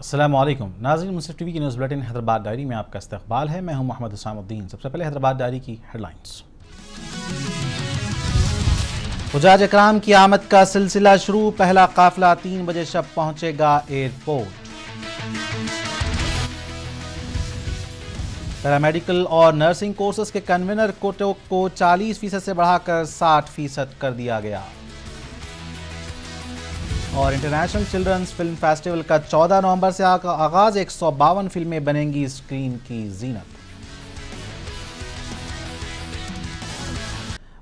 السلام علیکم ناظرین، منصف ٹی وی کی نیوز بلیٹن حیدرآباد ڈائری میں آپ کا استقبال ہے۔ میں ہوں محمد حسام الدین۔ سب سے پہلے حیدرآباد ڈائری کی ہیڈ لائنز۔ حجاج اکرام کی آمد کا سلسلہ شروع، پہلا قافلہ 3 بجے شب پہنچے گا ایئرپورٹ۔ پیرامیڈیکل اور نرسنگ کورسز کے کنوینر کوٹوں کو 40% سے بڑھا کر 60% کر دیا گیا۔ اور انٹرنیشنل چلڈرنز فلم فیسٹیول کا 14 نومبر سے آغاز، 152 فلمیں بنیں گی اسکرین کی زینت۔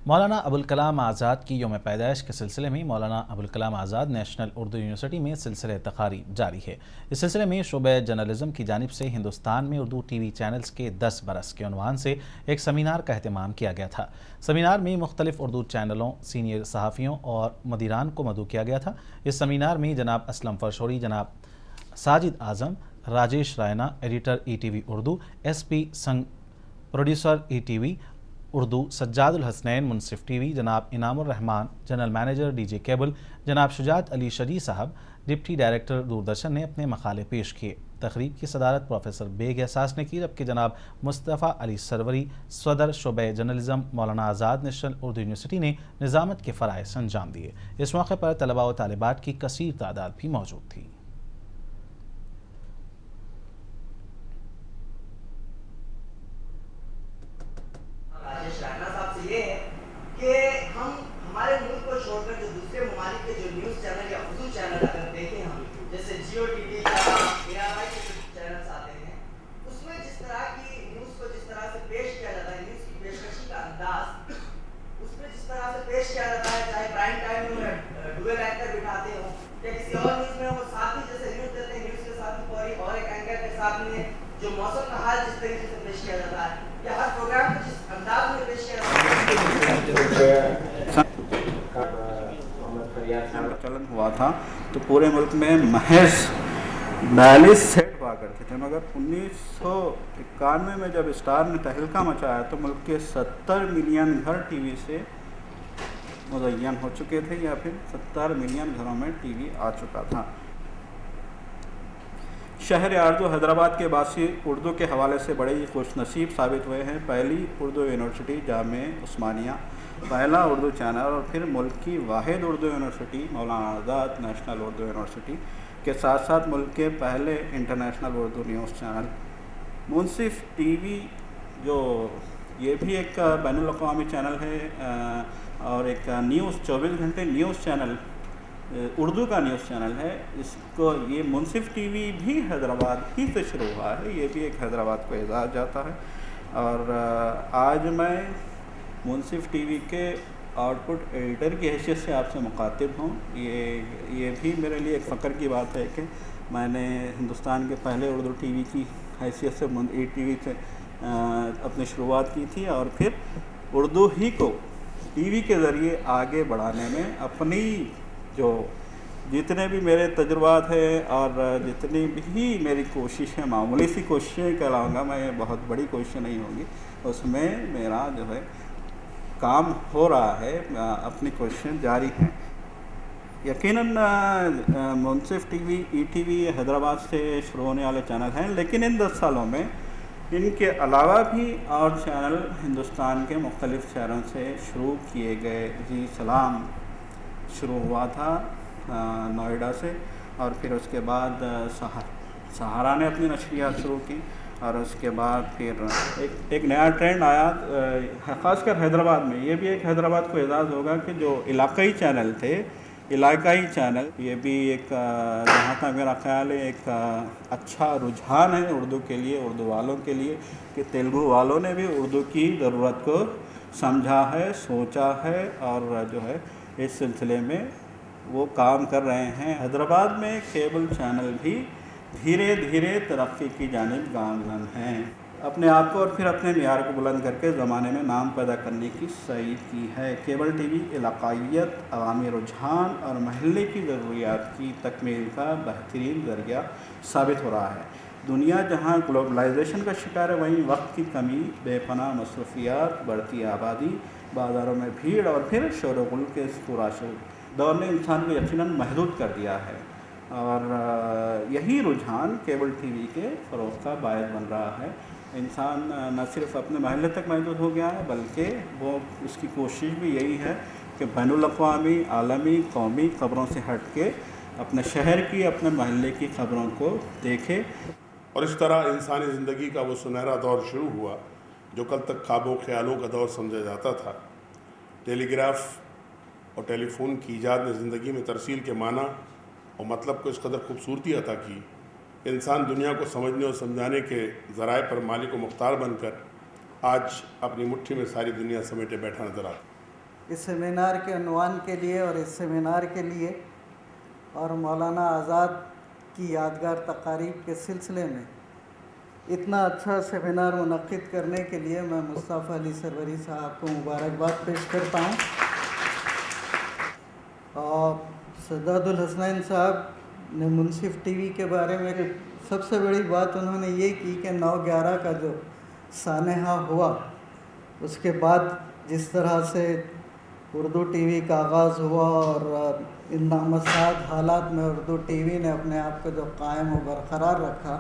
مولانا ابوالکلام آزاد کی یوم پیدائش کے سلسلے میں مولانا ابوالکلام آزاد نیشنل اردو یونیورسٹی میں سلسلہ تقاریب جاری ہے۔ اس سلسلے میں شعبہ جرنلزم کی جانب سے ہندوستان میں اردو ٹی وی چینلز کے 10 برس کے عنوان سے ایک سیمینار کا اہتمام کیا گیا تھا۔ سیمینار میں مختلف اردو چینلوں، سینئر صحافیوں اور مدیران کو مدعو کیا گیا تھا۔ اس سیمینار میں جناب اسلم فرشوری، جناب Sajid Azam, Rajesh Raina editor E T V Urdu, S P Singh producer E T V Urdu, Sajjad Alhasnain Munsif T V, جناب Inam Urrahman general manager D J cable, جناب شجاعت علی شجی صاحب ڈپٹی ڈائریکٹر دوردرشن نے اپنے مقالے پیش کیے۔ تقریب کی صدارت پروفیسر بیگ احساس نے کی، جبکہ جناب مصطفیٰ علی سروری صدر شعبہ journalism Maulana Azad national Urdu university نے نظامت کے فرائض انجام دیے۔ اس موقع پر طلباء و طالبات کی کثیر تعداد بھی موجود تھی۔ کہ ہم ہمارے ملک کو چھوڑ کر جو دوسرے ممالک کے جو نیوز چینل یا اردو چینل اگر دیکھیں ہم جیسے جیو ٹی وی یا ARI کے جو چینلز آتے ہیں، اس میں جس طرح کی نیوز کو جس طرح سے پیش کیا جاتا ہے، نیوز کی پیشکشی کا انداز اس میں جس طرح سے پیش کیا جاتا ہے، چاہے پرائم ٹائم میں ڈویل اینکر بٹھاتے ہوں یا کسی اور نیوز میں وہ ساتھ ہی جیسے نیوز دیتے ہیں، نیوز کے ساتھ ہی کوئی اور ایک اینکر کے ساتھ میں جو موسم کا حال جس طریقے سے پیش کیا جاتا ہے یا ہر پروگرام کو جس انداز میں پیش کیا جاتا ہے۔ چلن ہوا تھا تو پورے ملک میں محض 42 سیٹ ہوا کرتے تھے، مگر 1991 میں جب اسٹار نے تہلکہ مچایا تو ملک کے 70 ملین گھر ٹی وی سے مزین ہو چکے تھے، یا پھر 70 ملین گھروں میں ٹی وی آ چکا تھا۔ شہر آرزو حیدرآباد کے باسی اردو کے حوالے سے بڑے ہی خوش نصیب ثابت ہوئے ہیں۔ پہلی اردو یونیورسٹی جامعہ عثمانیہ، پہلا اردو چینل اور پھر ملک کی واحد Urdu university Maulana Azad national Urdu university کے ساتھ ساتھ ملک کے پہلے انٹرنیشنل اردو نیوز چینل منصف ٹی وی، جو یہ بھی ایک بین الاقوامی چینل ہے اور ایک نیوز 24 گھنٹے نیوز چینل اردو کا نیوز چینل ہے۔ اس کو یہ منصف ٹی وی بھی حیدرآباد ہی سے شروع ہوا ہے، یہ بھی ایک حیدرآباد کو اعزاز جاتا ہے۔ اور آج میں منصف ٹی وی کے آؤٹ پٹ ایڈیٹر کی حیثیت سے آپ سے مخاطب ہوں۔ یہ بھی میرے لیے ایک فخر کی بات ہے کہ میں نے ہندوستان کے پہلے اردو ٹی وی کی حیثیت سے ای ٹی وی سے اپنی شروعات کی تھی، اور پھر اردو ہی کو ٹی وی کے ذریعے آگے بڑھانے میں اپنی جو جتنے بھی میرے تجربات ہیں اور جتنی بھی میری کوشش ہے، معمولی سی کوششیں کہلاؤں گا میں، بہت بڑی کوششیں نہیں ہوں گی، اس میں میرا جو ہے کام ہو رہا ہے، اپنی کوششیں جاری ہیں۔ یقیناً Munsif T V E T V Hyderabad سے شروع ہونے والے چینل ہیں، لیکن ان 10 سالوں میں ان کے علاوہ بھی اور چینل ہندوستان کے مختلف شہروں سے شروع کیے گئے۔ جی سلام شروع ہوا تھا نوئیڈا سے، اور پھر اس کے بعد سہارا نے اپنی نشریات شروع کی، اور اس کے بعد پھر ایک نیا ٹرینڈ آیا خاص کر حیدرآباد میں۔ یہ بھی ایک حیدرآباد کو اعزاز ہوگا کہ جو علاقائی چینل تھے، علاقائی چینل، یہ بھی ایک جہاں تک میرا خیال ہے ایک اچھا رجحان ہے اردو کے لیے، اردو والوں کے لیے، کہ تیلگو والوں نے بھی اردو کی ضرورت کو سمجھا ہے، سوچا ہے، اور جو ہے اس سلسلے میں وہ کام کر رہے ہیں۔ حیدرآباد میں کیبل چینل بھی دھیرے دھیرے ترقی کی جانب گامزن ہیں، اپنے آپ کو اور پھر اپنے معیار کو بلند کر کے زمانے میں نام پیدا کرنے کی سعی کی ہے۔ کیبل ٹی وی علاقائیت، عوامی رجحان اور محلے کی ضروریات کی تکمیل کا بہترین ذریعہ ثابت ہو رہا ہے۔ دنیا جہاں گلوبلائزیشن کا شکار ہے، وہیں وقت کی کمی، بے پناہ مصروفیات، بڑھتی آبادی، بازاروں میں بھیڑ اور پھر شور و غل کے اس پرآشوب دور نے انسان کو یقیناً محدود کر دیا ہے۔ اور یہی رجحان کیبل ٹی وی کے فروغ کا باعث بن رہا ہے. انسان نہ صرف اپنے محلے تک محدود ہو گیا ہے بلکہ وہ اس کی کوشش بھی یہی ہے کہ بین الاقوامی عالمی قومی خبروں سے ہٹ کے اپنے شہر کی اپنے محلے کی خبروں کو دیکھے. اور اس طرح انسانی زندگی کا وہ سنہرا دور شروع ہوا جو کل تک خوابوں خیالوں کا دور سمجھا جاتا تھا. ٹیلی گراف اور ٹیلی فون کی ایجاد نے زندگی میں ترسیل کے معنی اور مطلب کو اس قدر خوبصورتی عطا کی کہ انسان دنیا کو سمجھنے اور سمجھانے کے ذرائع پر مالک و مختار بن کر آج اپنی مٹھی میں ساری دنیا سمیٹے بیٹھا نظر آتا. اس سیمینار کے عنوان کے لیے اور اس سیمینار کے لیے اور مولانا آزاد کی یادگار تقاریب کے سلسلے میں اتنا اچھا سیمینار منعقد کرنے کے لیے میں مصطفیٰ علی سروری صاحب کو مبارکباد پیش کرتا ہوں. اور سجاد الحسنین صاحب نے منصف ٹی وی کے بارے میں سب سے بڑی بات انہوں نے یہ کی کہ 9/11 کا جو سانحہ ہوا اس کے بعد جس طرح سے اردو ٹی وی کا آغاز ہوا اور ان نامساعد حالات میں اردو ٹی وی نے اپنے آپ کو جو قائم و برقرار رکھا